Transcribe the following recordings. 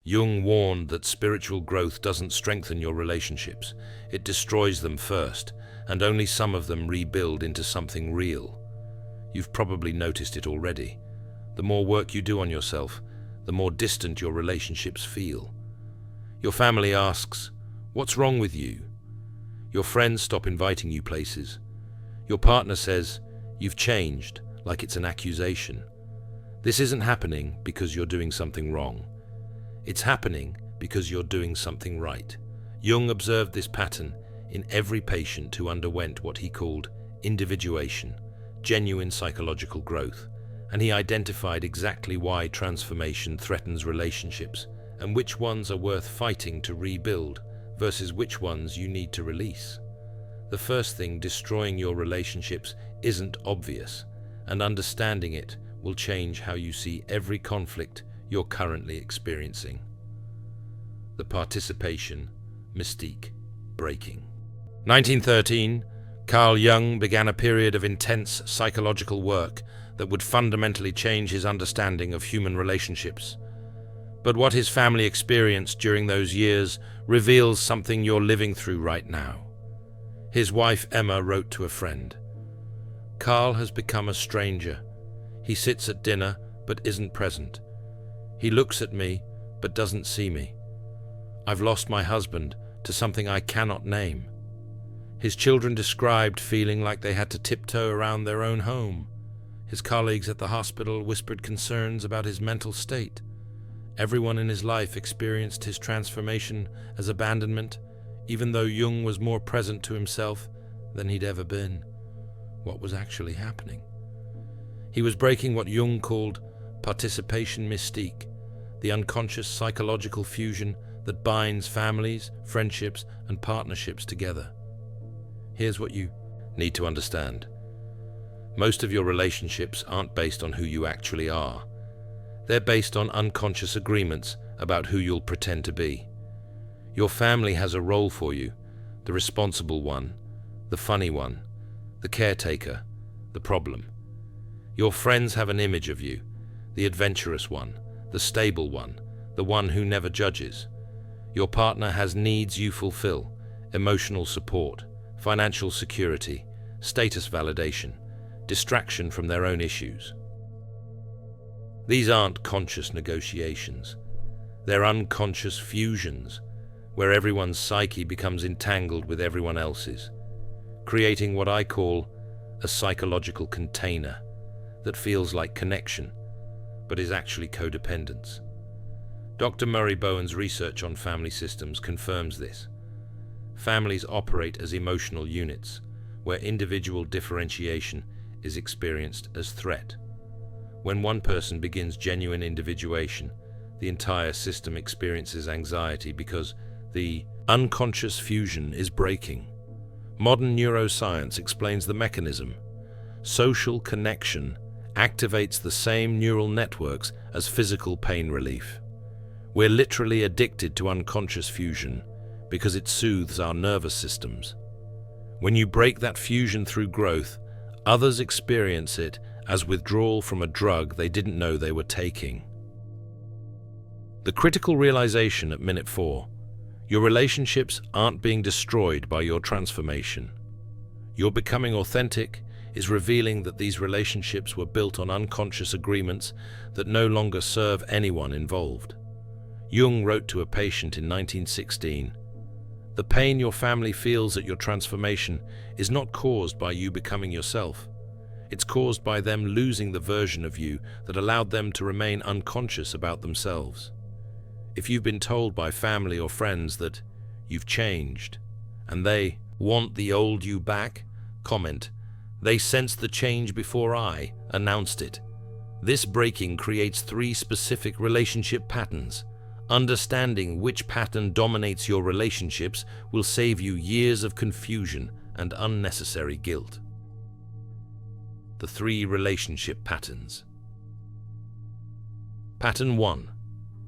Jung warned that spiritual growth doesn't strengthen your relationships, it destroys them first, and only some of them rebuild into something real. You've probably noticed it already. The more work you do on yourself, the more distant your relationships feel. Your family asks, "What's wrong with you?" Your friends stop inviting you places. Your partner says, "You've changed," like it's an accusation. This isn't happening because you're doing something wrong. It's happening because you're doing something right. Jung observed this pattern in every patient who underwent what he called individuation, genuine psychological growth, and he identified exactly why transformation threatens relationships and which ones are worth fighting to rebuild versus which ones you need to release. The first thing destroying your relationships isn't obvious, and understanding it will change how you see every conflict you're currently experiencing. The participation mystique breaking. 1913, Carl Jung began a period of intense psychological work that would fundamentally change his understanding of human relationships. But what his family experienced during those years reveals something you're living through right now. His wife Emma wrote to a friend, "Carl has become a stranger. He sits at dinner but isn't present. He looks at me but doesn't see me. I've lost my husband to something I cannot name." His children described feeling like they had to tiptoe around their own home. His colleagues at the hospital whispered concerns about his mental state. Everyone in his life experienced his transformation as abandonment, even though Jung was more present to himself than he'd ever been. What was actually happening? He was breaking what Jung called participation mystique, the unconscious psychological fusion that binds families, friendships, and partnerships together. Here's what you need to understand. Most of your relationships aren't based on who you actually are. They're based on unconscious agreements about who you'll pretend to be. Your family has a role for you, the responsible one, the funny one, the caretaker, the problem. Your friends have an image of you, the adventurous one, the stable one, the one who never judges. Your partner has needs you fulfill, emotional support, financial security, status validation, distraction from their own issues. These aren't conscious negotiations. They're unconscious fusions, where everyone's psyche becomes entangled with everyone else's, creating what I call a psychological container that feels like connection, but is actually codependence. Dr. Murray Bowen's research on family systems confirms this. Families operate as emotional units, where individual differentiation is experienced as threat. When one person begins genuine individuation, the entire system experiences anxiety because the unconscious fusion is breaking. Modern neuroscience explains the mechanism. Social connection activates the same neural networks as physical pain relief. We're literally addicted to unconscious fusion because it soothes our nervous systems. When you break that fusion through growth, others experience it as withdrawal from a drug they didn't know they were taking. The critical realization at minute 4: your relationships aren't being destroyed by your transformation. Your becoming authentic is revealing that these relationships were built on unconscious agreements that no longer serve anyone involved. Jung wrote to a patient in 1916, "The pain your family feels at your transformation is not caused by you becoming yourself. It's caused by them losing the version of you that allowed them to remain unconscious about themselves." If you've been told by family or friends that you've changed and they want the old you back, comment, "They sensed the change before I announced it." This breaking creates 3 specific relationship patterns. Understanding which pattern dominates your relationships will save you years of confusion and unnecessary guilt. The 3 relationship patterns. Pattern 1.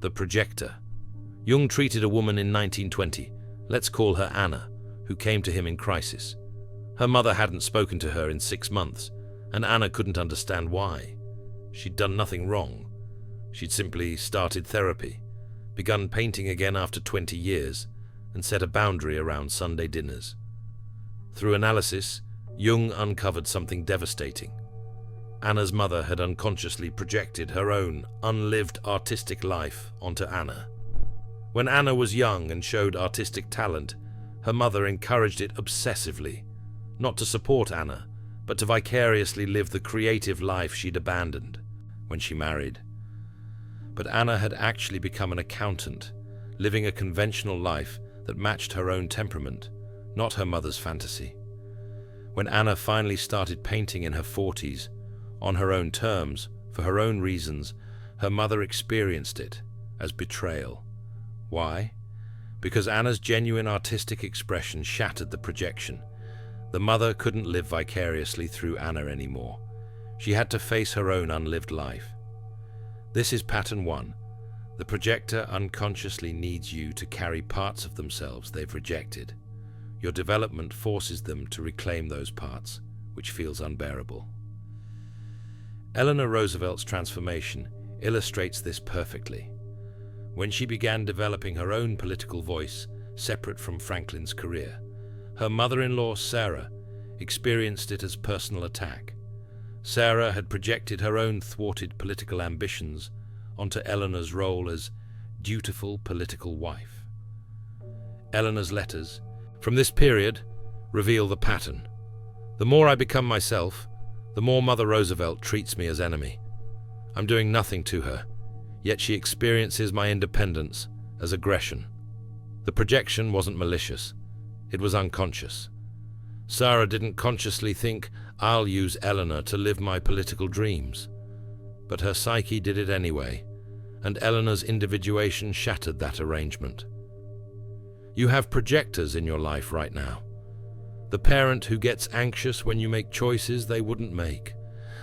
The projector. Jung treated a woman in 1920, let's call her Anna, who came to him in crisis. Her mother hadn't spoken to her in 6 months, and Anna couldn't understand why. She'd done nothing wrong. She'd simply started therapy. begun painting again after 20 years, and set a boundary around Sunday dinners. Through analysis, Jung uncovered something devastating. Anna's mother had unconsciously projected her own unlived artistic life onto Anna. When Anna was young and showed artistic talent, her mother encouraged it obsessively, not to support Anna, but to vicariously live the creative life she'd abandoned when she married. But Anna had actually become an accountant, living a conventional life that matched her own temperament, not her mother's fantasy. When Anna finally started painting in her 40s, on her own terms, for her own reasons, her mother experienced it as betrayal. Why? Because Anna's genuine artistic expression shattered the projection. The mother couldn't live vicariously through Anna anymore. She had to face her own unlived life. This is pattern 1. The projector unconsciously needs you to carry parts of themselves they've rejected. Your development forces them to reclaim those parts, which feels unbearable. Eleanor Roosevelt's transformation illustrates this perfectly. When she began developing her own political voice, separate from Franklin's career, her mother-in-law, Sarah, experienced it as personal attack. Sarah had projected her own thwarted political ambitions onto Eleanor's role as dutiful political wife. Eleanor's letters, from this period, reveal the pattern. The more I become myself, the more Mother Roosevelt treats me as enemy. I'm doing nothing to her, yet she experiences my independence as aggression. The projection wasn't malicious. It was unconscious. Sarah didn't consciously think, I'll use Eleanor to live my political dreams. But her psyche did it anyway, and Eleanor's individuation shattered that arrangement. You have projectors in your life right now. The parent who gets anxious when you make choices they wouldn't make.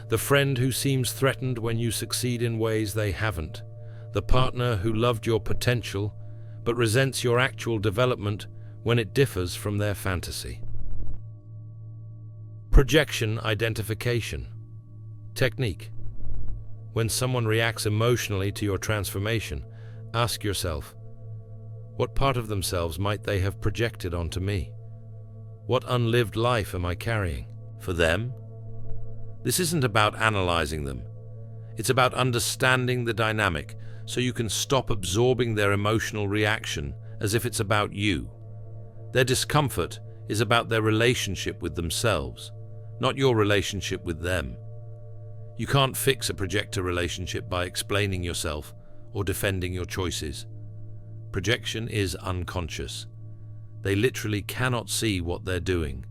The friend who seems threatened when you succeed in ways they haven't. The partner who loved your potential but resents your actual development when it differs from their fantasy. Projection identification. Technique. When someone reacts emotionally to your transformation, ask yourself, what part of themselves might they have projected onto me? What unlived life am I carrying? For them? This isn't about analyzing them. It's about understanding the dynamic so you can stop absorbing their emotional reaction as if it's about you. Their discomfort is about their relationship with themselves, not your relationship with them. You can't fix a projector relationship by explaining yourself or defending your choices. Projection is unconscious. They literally cannot see what they're doing.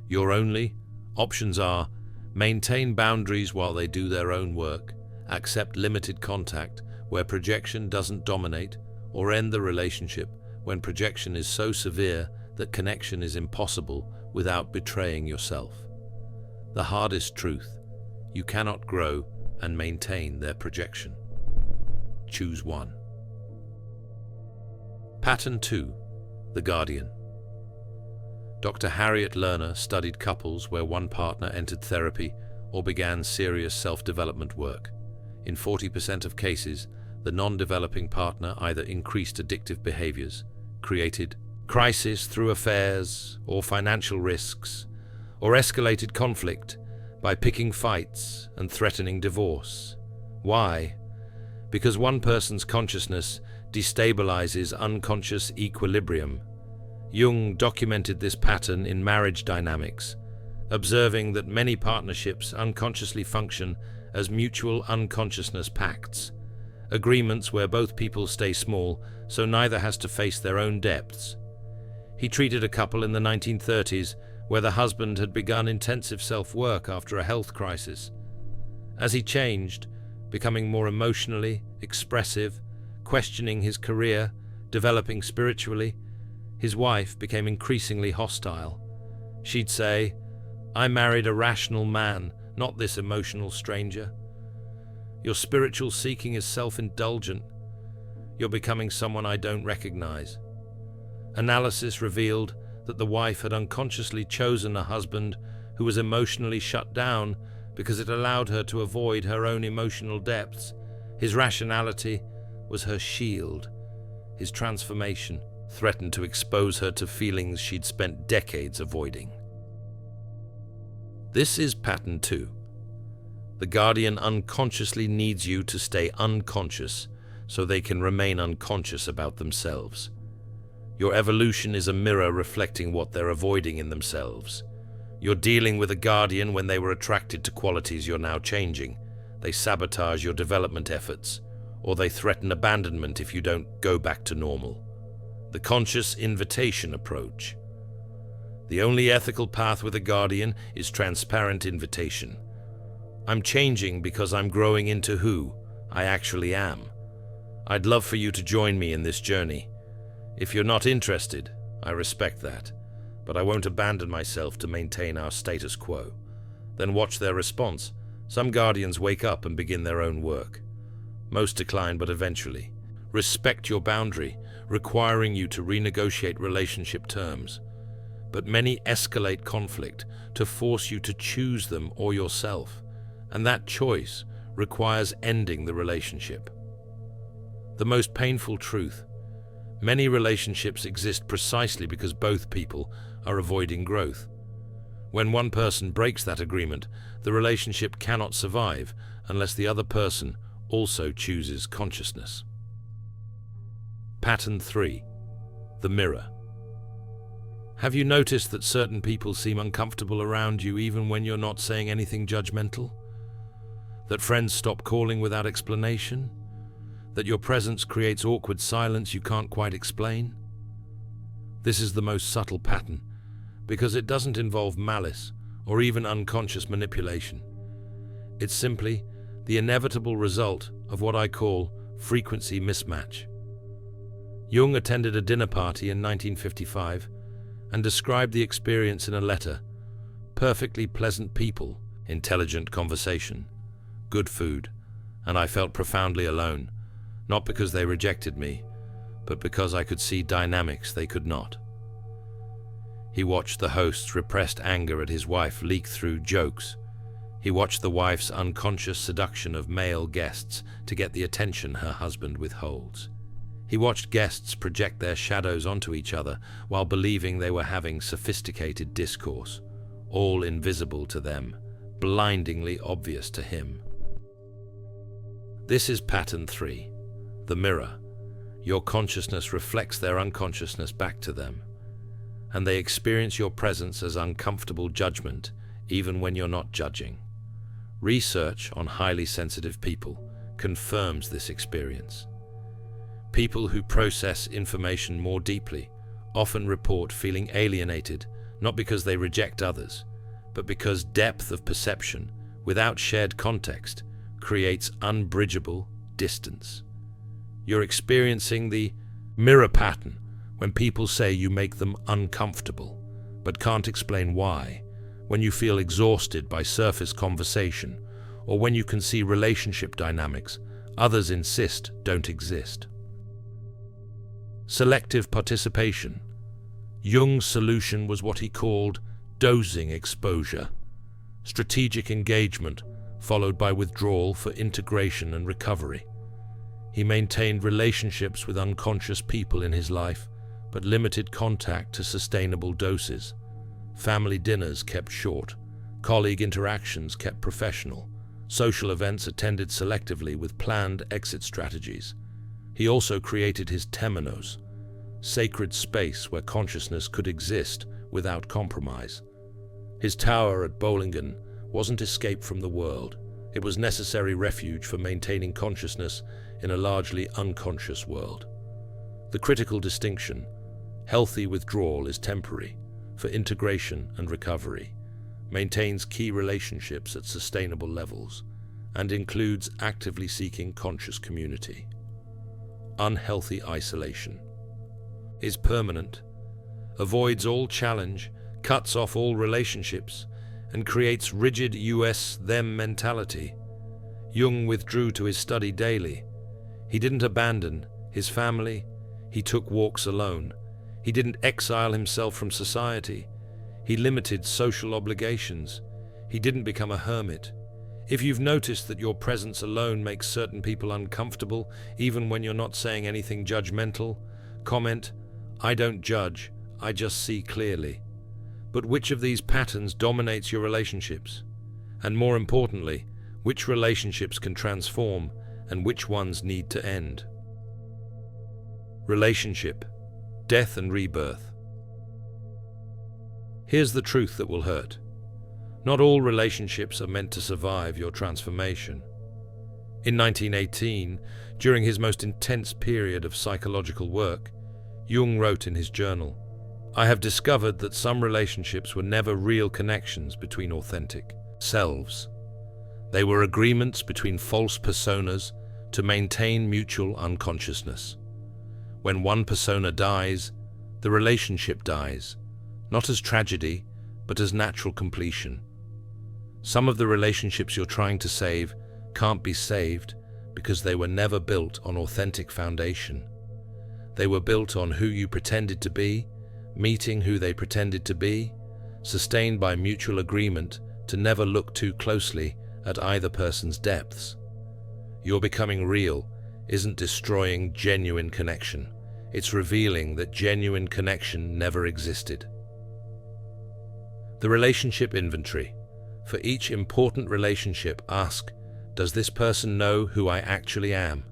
Your only options are maintain boundaries while they do their own work, accept limited contact where projection doesn't dominate, or end the relationship when projection is so severe that connection is impossible without betraying yourself. The hardest truth: you cannot grow and maintain their projection. Choose one. Pattern 2. The Guardian. Dr. Harriet Lerner studied couples where one partner entered therapy or began serious self-development work. In 40% of cases, the non-developing partner either increased addictive behaviors, created crisis through affairs or financial risks, or escalated conflict by picking fights and threatening divorce. Why? Because one person's consciousness destabilizes unconscious equilibrium. Jung documented this pattern in marriage dynamics, observing that many partnerships unconsciously function as mutual unconsciousness pacts, agreements where both people stay small so neither has to face their own depths. He treated a couple in the 1930s where the husband had begun intensive self-work after a health crisis. As he changed, becoming more emotionally expressive, questioning his career, developing spiritually, his wife became increasingly hostile. She'd say, "I married a rational man, not this emotional stranger. Your spiritual seeking is self-indulgent. You're becoming someone I don't recognize." Analysis revealed that the wife had unconsciously chosen a husband who was emotionally shut down because it allowed her to avoid her own emotional depths. His rationality was her shield, His transformation threatened to expose her to feelings she'd spent decades avoiding. This is pattern 2. The guardian unconsciously needs you to stay unconscious so they can remain unconscious about themselves. Your evolution is a mirror reflecting what they're avoiding in themselves. You're dealing with a guardian when they were attracted to qualities you're now changing. They sabotage your development efforts, or they threaten abandonment if you don't go back to normal. The conscious invitation approach. The only ethical path with a guardian is transparent invitation. I'm changing because I'm growing into who I actually am. I'd love for you to join me in this journey. If you're not interested, I respect that, but I won't abandon myself to maintain our status quo. Then watch their response. Some guardians wake up and begin their own work. Most decline, but eventually. Respect your boundary, requiring you to renegotiate relationship terms. But many escalate conflict to force you to choose them or yourself, and that choice requires ending the relationship. The most painful truth: many relationships exist precisely because both people are avoiding growth. When one person breaks that agreement, the relationship cannot survive unless the other person also chooses consciousness. Pattern 3. The mirror. Have you noticed that certain people seem uncomfortable around you even when you're not saying anything judgmental? That friends stop calling without explanation? That your presence creates awkward silence you can't quite explain? This is the most subtle pattern, because it doesn't involve malice or even unconscious manipulation. It's simply the inevitable result of what I call frequency mismatch. Jung attended a dinner party in 1955 and described the experience in a letter: perfectly pleasant people, intelligent conversation, good food, and I felt profoundly alone, not because they rejected me, but because I could see dynamics they could not. He watched the host's repressed anger at his wife leak through jokes. He watched the wife's unconscious seduction of male guests to get the attention her husband withholds. He watched guests project their shadows onto each other while believing they were having sophisticated discourse, all invisible to them, blindingly obvious to him. This is pattern 3, the mirror. Your consciousness reflects their unconsciousness back to them, and they experience your presence as uncomfortable judgment, even when you're not judging. Research on highly sensitive people confirms this experience. People who process information more deeply often report feeling alienated, not because they reject others, but because depth of perception without shared context creates unbridgeable distance. You're experiencing the mirror pattern when people say you make them uncomfortable, but can't explain why, when you feel exhausted by surface conversation, or when you can see relationship dynamics others insist don't exist. Selective participation. Jung's solution was what he called dosing exposure, strategic engagement followed by withdrawal for integration and recovery. He maintained relationships with unconscious people in his life, but limited contact to sustainable doses. Family dinners kept short, colleague interactions kept professional, social events attended selectively with planned exit strategies. He also created his temenos, sacred space where consciousness could exist without compromise. His tower at Bollingen wasn't escape from the world. It was necessary refuge for maintaining consciousness in a largely unconscious world. The critical distinction: healthy withdrawal is temporary, for integration and recovery, maintains key relationships at sustainable levels, and includes actively seeking conscious community. Unhealthy isolation is permanent, avoids all challenge, cuts off all relationships, and creates rigid us-them mentality. Jung withdrew to his study daily. He didn't abandon his family. He took walks alone. He didn't exile himself from society. He limited social obligations. He didn't become a hermit. If you've noticed that your presence alone makes certain people uncomfortable, even when you're not saying anything judgmental, comment, "I don't judge, I just see clearly." But which of these patterns dominates your relationships? And more importantly, which relationships can transform and which ones need to end? Relationship, death and rebirth. Here's the truth that will hurt. Not all relationships are meant to survive your transformation. In 1918, during his most intense period of psychological work, Jung wrote in his journal, "I have discovered that some relationships were never real connections between authentic selves. They were agreements between false personas to maintain mutual unconsciousness. When one persona dies, the relationship dies, not as tragedy, but as natural completion. Some of the relationships you're trying to save can't be saved because they were never built on authentic foundation. They were built on who you pretended to be, meeting who they pretended to be, sustained by mutual agreement to never look too closely at either person's depths. Your becoming real isn't destroying genuine connection. It's revealing that genuine connection never existed." The relationship inventory. For each important relationship, ask, does this person know who I actually am?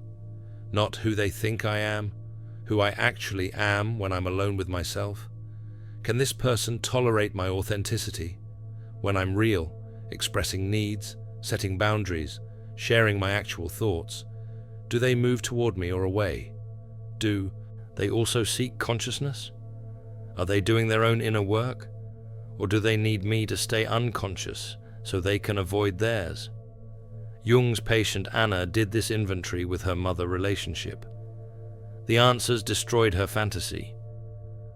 Not who they think I am, who I actually am when I'm alone with myself. Can this person tolerate my authenticity? When I'm real, expressing needs, setting boundaries, sharing my actual thoughts, do they move toward me or away? Do they also seek consciousness? Are they doing their own inner work? Or do they need me to stay unconscious so they can avoid theirs? Jung's patient Anna did this inventory with her mother relationship. The answers destroyed her fantasy.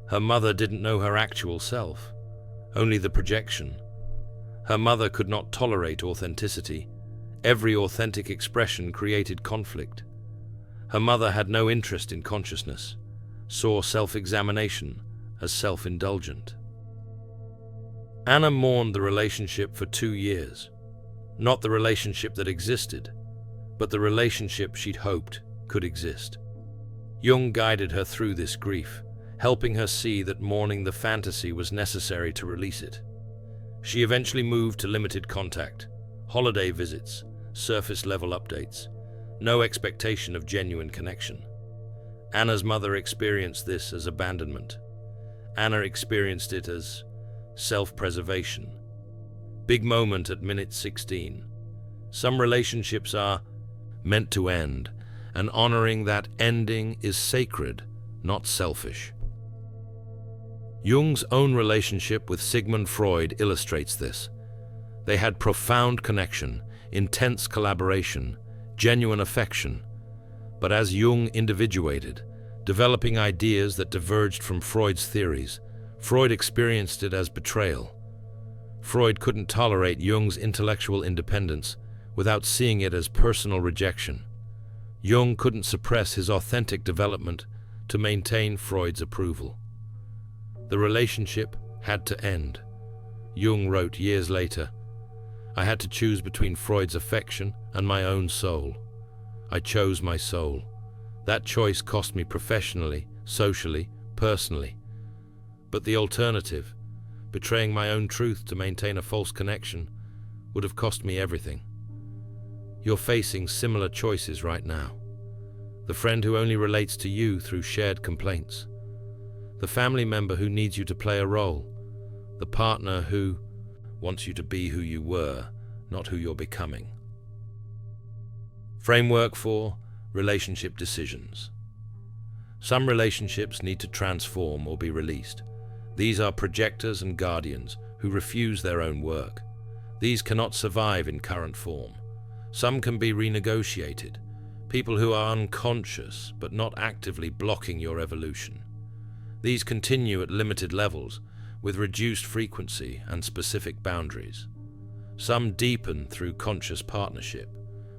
Her mother didn't know her actual self, only the projection. Her mother could not tolerate authenticity. Every authentic expression created conflict. Her mother had no interest in consciousness, saw self-examination as self-indulgent. Anna mourned the relationship for 2 years. Not the relationship that existed, but the relationship she'd hoped could exist. Jung guided her through this grief, helping her see that mourning the fantasy was necessary to release it. She eventually moved to limited contact, holiday visits, surface-level updates, no expectation of genuine connection. Anna's mother experienced this as abandonment. Anna experienced it as self-preservation. Big moment at minute 16. Some relationships are meant to end, and honoring that ending is sacred, not selfish. Jung's own relationship with Sigmund Freud illustrates this. They had profound connection, intense collaboration, genuine affection. But as Jung individuated, developing ideas that diverged from Freud's theories, Freud experienced it as betrayal. Freud couldn't tolerate Jung's intellectual independence without seeing it as personal rejection. Jung couldn't suppress his authentic development to maintain Freud's approval. The relationship had to end. Jung wrote years later, "I had to choose between Freud's affection and my own soul. I chose my soul. That choice cost me professionally, socially, personally. But the alternative, betraying my own truth to maintain a false connection, would have cost me everything." You're facing similar choices right now. The friend who only relates to you through shared complaints. The family member who needs you to play a role. The partner who wants you to be who you were, not who you're becoming. Framework for relationship decisions. Some relationships need to transform or be released. These are projectors and guardians who refuse their own work. These cannot survive in current form. Some can be renegotiated. People who are unconscious but not actively blocking your evolution. These continue at limited levels with reduced frequency and specific boundaries. Some deepen through conscious partnership,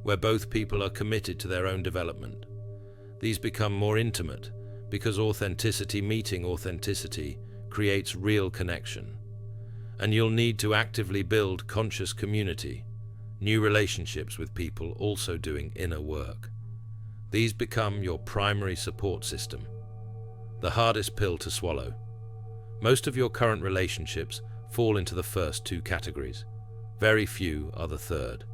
where both people are committed to their own development. These become more intimate because authenticity meeting authenticity creates real connection. And you'll need to actively build conscious community, New relationships with people also doing inner work. These become your primary support system. The hardest pill to swallow. Most of your current relationships fall into the first two categories. Very few are the third.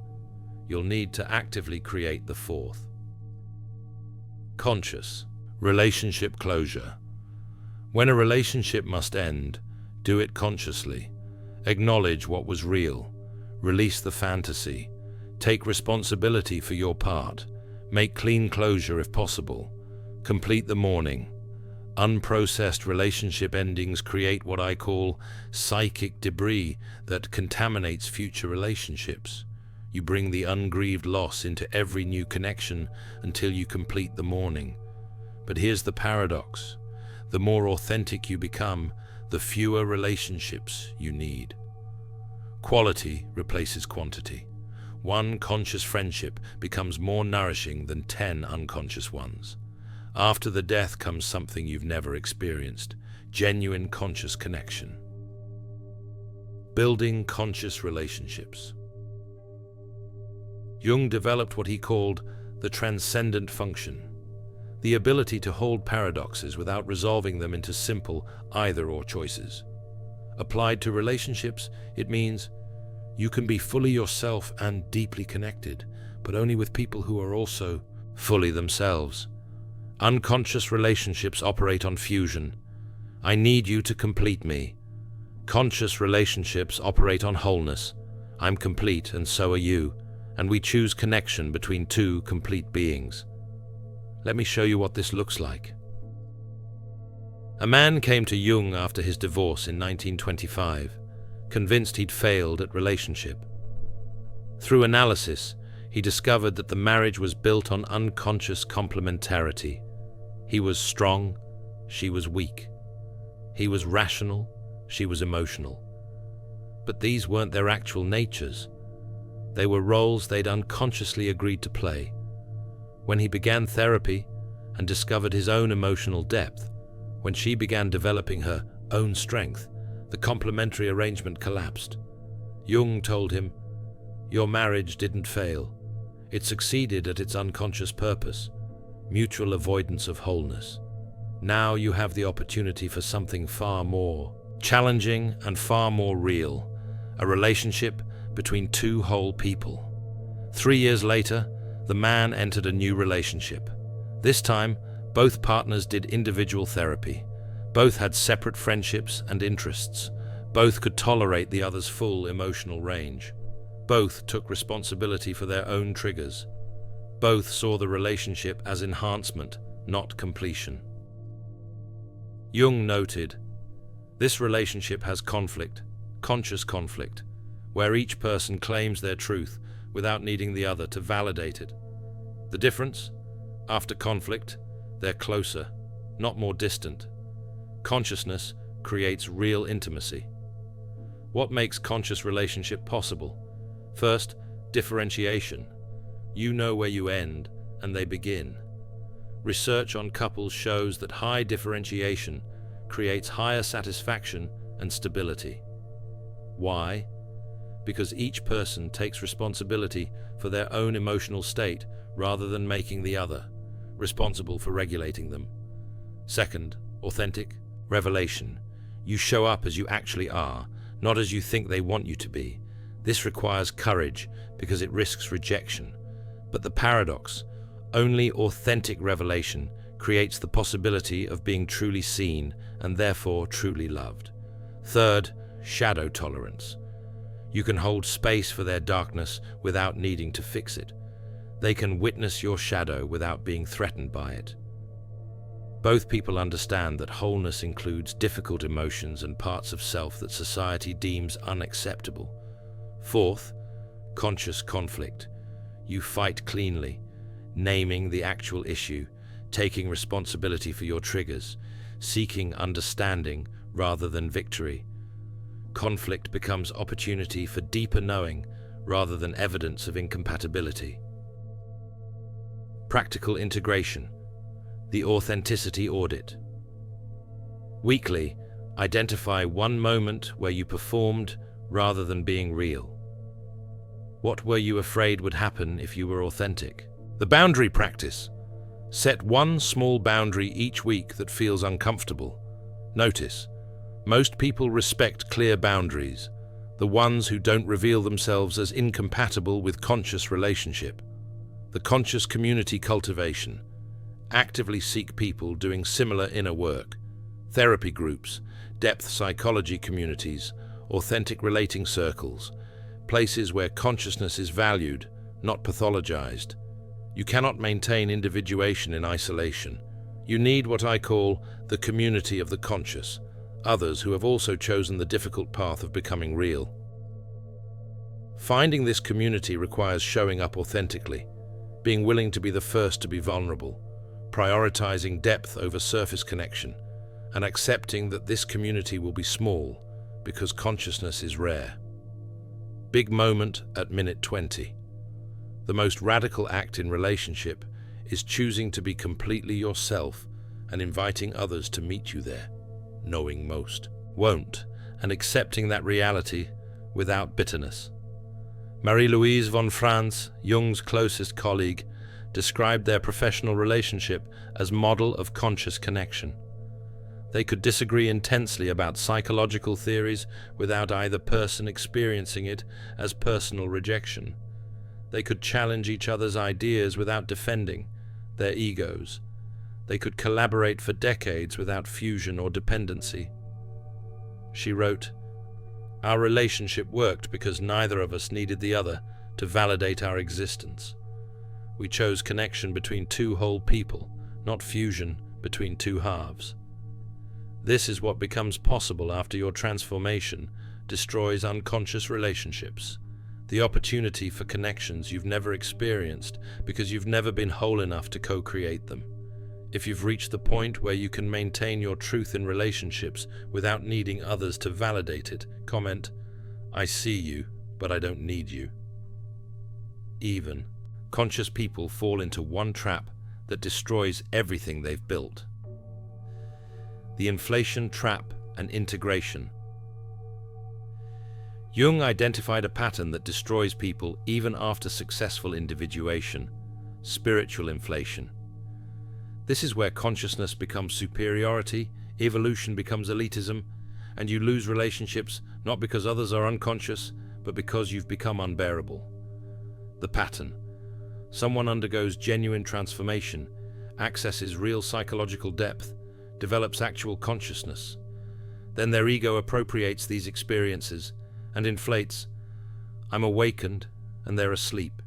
You'll need to actively create the fourth. Conscious relationship closure. When a relationship must end, do it consciously. Acknowledge what was real. Release the fantasy. Take responsibility for your part. Make clean closure if possible. Complete the mourning. Unprocessed relationship endings create what I call psychic debris that contaminates future relationships. You bring the ungrieved loss into every new connection until you complete the mourning. But here's the paradox. The more authentic you become, the fewer relationships you need. Quality replaces quantity. One conscious friendship becomes more nourishing than 10 unconscious ones. After the death comes something you've never experienced, genuine conscious connection. Building conscious relationships. Jung developed what he called the transcendent function, the ability to hold paradoxes without resolving them into simple either-or choices. Applied to relationships, it means you can be fully yourself and deeply connected, but only with people who are also fully themselves. Unconscious relationships operate on fusion. I need you to complete me. Conscious relationships operate on wholeness. I'm complete and so are you, and we choose connection between two complete beings. Let me show you what this looks like. A man came to Jung after his divorce in 1925, convinced he'd failed at relationship. Through analysis, he discovered that the marriage was built on unconscious complementarity. He was strong, she was weak. He was rational, she was emotional. But these weren't their actual natures. They were roles they'd unconsciously agreed to play. When he began therapy and discovered his own emotional depth, when she began developing her own strength, the complementary arrangement collapsed. Jung told him, "Your marriage didn't fail. It succeeded at its unconscious purpose, mutual avoidance of wholeness. Now you have the opportunity for something far more challenging and far more real, a relationship between two whole people." 3 years later, the man entered a new relationship. This time, both partners did individual therapy. Both had separate friendships and interests. Both could tolerate the other's full emotional range. Both took responsibility for their own triggers. Both saw the relationship as enhancement, not completion. Jung noted, "This relationship has conflict, conscious conflict, where each person claims their truth without needing the other to validate it. The difference? After conflict, they're closer, not more distant. Consciousness creates real intimacy." What makes conscious relationship possible? First, differentiation. You know where you end and they begin. Research on couples shows that high differentiation creates higher satisfaction and stability. Why? Because each person takes responsibility for their own emotional state rather than making the other responsible for regulating them. Second, authentic revelation. You show up as you actually are, not as you think they want you to be. This requires courage because it risks rejection. But the paradox, only authentic revelation creates the possibility of being truly seen and therefore truly loved. Third, shadow tolerance. You can hold space for their darkness without needing to fix it. They can witness your shadow without being threatened by it. Both people understand that wholeness includes difficult emotions and parts of self that society deems unacceptable. Fourth, conscious conflict. You fight cleanly, naming the actual issue, taking responsibility for your triggers, seeking understanding rather than victory. Conflict becomes opportunity for deeper knowing rather than evidence of incompatibility. Practical integration. The authenticity audit. Weekly, identify one moment where you performed rather than being real. What were you afraid would happen if you were authentic? The boundary practice. Set one small boundary each week that feels uncomfortable. Notice, most people respect clear boundaries, the ones who don't reveal themselves as incompatible with conscious relationship. The conscious community cultivation. Actively seek people doing similar inner work. Therapy groups, depth psychology communities, authentic relating circles, places where consciousness is valued, not pathologized. You cannot maintain individuation in isolation. You need what I call the community of the conscious, others who have also chosen the difficult path of becoming real. Finding this community requires showing up authentically, being willing to be the first to be vulnerable, prioritizing depth over surface connection, and accepting that this community will be small because consciousness is rare. Big moment at minute 20. The most radical act in relationship is choosing to be completely yourself and inviting others to meet you there, knowing most won't, and accepting that reality without bitterness. Marie-Louise von Franz, Jung's closest colleague, described their professional relationship as model of conscious connection. They could disagree intensely about psychological theories without either person experiencing it as personal rejection. They could challenge each other's ideas without defending their egos. They could collaborate for decades without fusion or dependency. She wrote, "Our relationship worked because neither of us needed the other to validate our existence. We chose connection between two whole people, not fusion between two halves. This is what becomes possible after your transformation destroys unconscious relationships. The opportunity for connections you've never experienced because you've never been whole enough to co-create them. If you've reached the point where you can maintain your truth in relationships without needing others to validate it, comment, 'I see you, but I don't need you.' Even conscious people fall into one trap that destroys everything they've built. The inflation trap and integration. Jung identified a pattern that destroys people even after successful individuation: spiritual inflation. This is where consciousness becomes superiority, evolution becomes elitism, and you lose relationships not because others are unconscious, but because you've become unbearable. The pattern. Someone undergoes genuine transformation, accesses real psychological depth, develops actual consciousness. Then their ego appropriates these experiences and inflates, "I'm awakened and they're asleep.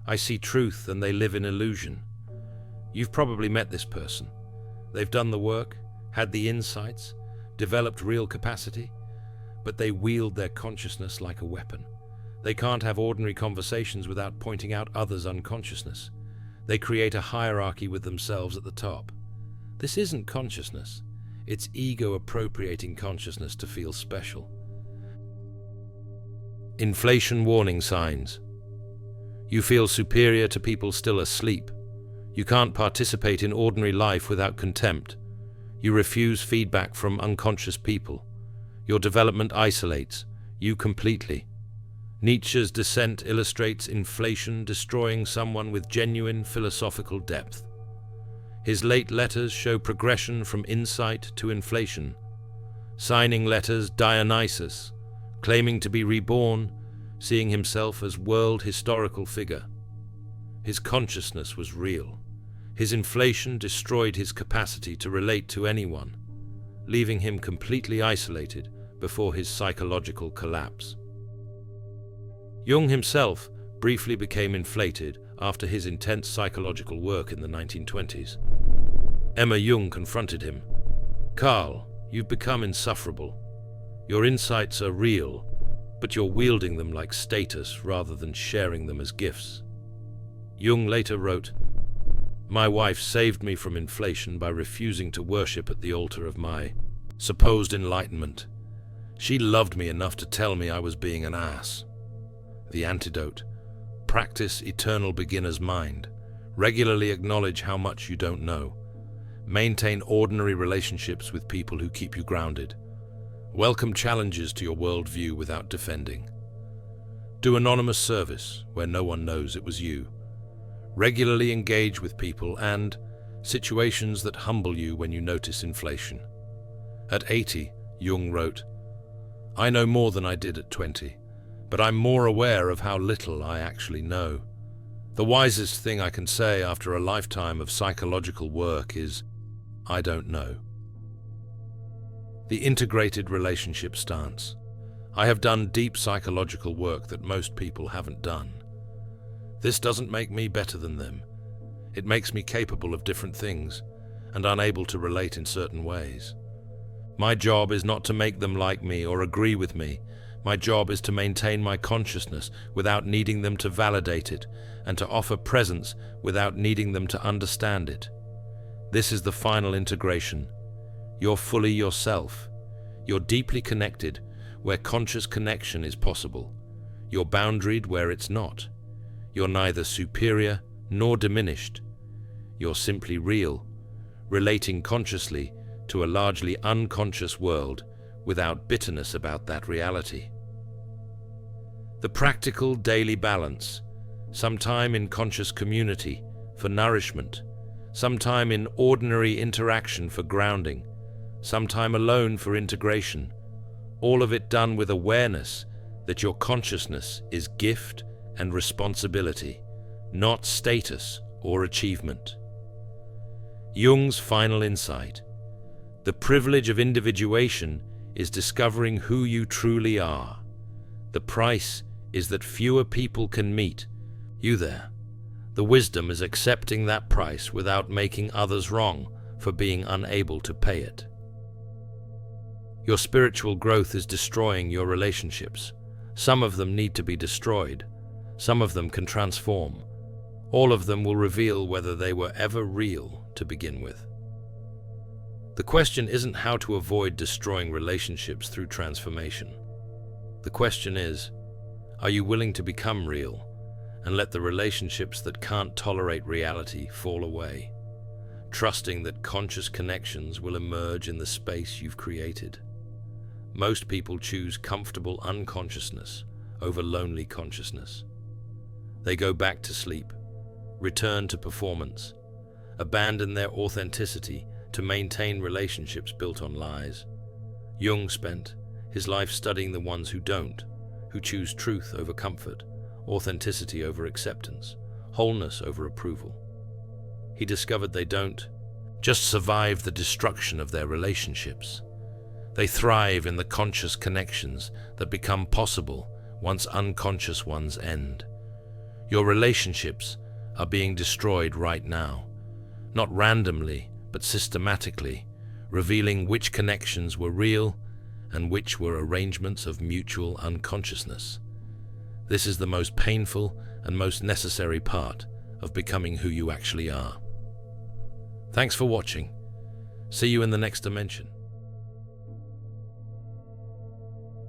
I see truth and they live in illusion." You've probably met this person. They've done the work, had the insights, developed real capacity, but they wield their consciousness like a weapon. They can't have ordinary conversations without pointing out others' unconsciousness. They create a hierarchy with themselves at the top. This isn't consciousness. It's ego appropriating consciousness to feel special. Inflation warning signs. You feel superior to people still asleep. You can't participate in ordinary life without contempt. You refuse feedback from unconscious people. Your development isolates you completely. Nietzsche's Descent illustrates inflation destroying someone with genuine philosophical depth. His late letters show progression from insight to inflation. Signing letters Dionysus, claiming to be reborn, seeing himself as world historical figure. His consciousness was real. His inflation destroyed his capacity to relate to anyone, leaving him completely isolated before his psychological collapse. Jung himself briefly became inflated after his intense psychological work in the 1920s. Emma Jung confronted him. "Carl, you've become insufferable. Your insights are real, but you're wielding them like status rather than sharing them as gifts." Jung later wrote, "My wife saved me from inflation by refusing to worship at the altar of my supposed enlightenment. She loved me enough to tell me I was being an ass." The antidote. Practice eternal beginner's mind. Regularly acknowledge how much you don't know. Maintain ordinary relationships with people who keep you grounded. Welcome challenges to your worldview without defending. Do anonymous service where no one knows it was you. Regularly engage with people and situations that humble you when you notice inflation. At 80, Jung wrote, "I know more than I did at 20, but I'm more aware of how little I actually know. The wisest thing I can say after a lifetime of psychological work is, I don't know." The integrated relationship stance. I have done deep psychological work that most people haven't done. This doesn't make me better than them. It makes me capable of different things and unable to relate in certain ways. My job is not to make them like me or agree with me. My job is to maintain my consciousness without needing them to validate it, and to offer presence without needing them to understand it. This is the final integration. You're fully yourself. You're deeply connected where conscious connection is possible. You're boundaried where it's not. You're neither superior nor diminished. You're simply real, relating consciously to a largely unconscious world without bitterness about that reality. The practical daily balance, some time in conscious community for nourishment, some time in ordinary interaction for grounding, some time alone for integration, all of it done with awareness that your consciousness is gift and responsibility, not status or achievement. Jung's final insight. The privilege of individuation is discovering who you truly are. The price is that fewer people can meet you there. The wisdom is accepting that price without making others wrong for being unable to pay it. Your spiritual growth is destroying your relationships. Some of them need to be destroyed. Some of them can transform. All of them will reveal whether they were ever real to begin with. The question isn't how to avoid destroying relationships through transformation. The question is, are you willing to become real and let the relationships that can't tolerate reality fall away, trusting that conscious connections will emerge in the space you've created? Most people choose comfortable unconsciousness over lonely consciousness. They go back to sleep, return to performance, abandon their authenticity to maintain relationships built on lies. Jung spent his life studying the ones who don't, who choose truth over comfort, authenticity over acceptance, wholeness over approval. He discovered they don't just survive the destruction of their relationships. They thrive in the conscious connections that become possible once unconscious ones end. Your relationships are being destroyed right now, not randomly, but systematically, revealing which connections were real and which were arrangements of mutual unconsciousness. This is the most painful and most necessary part of becoming who you actually are. Thanks for watching. See you in the next dimension.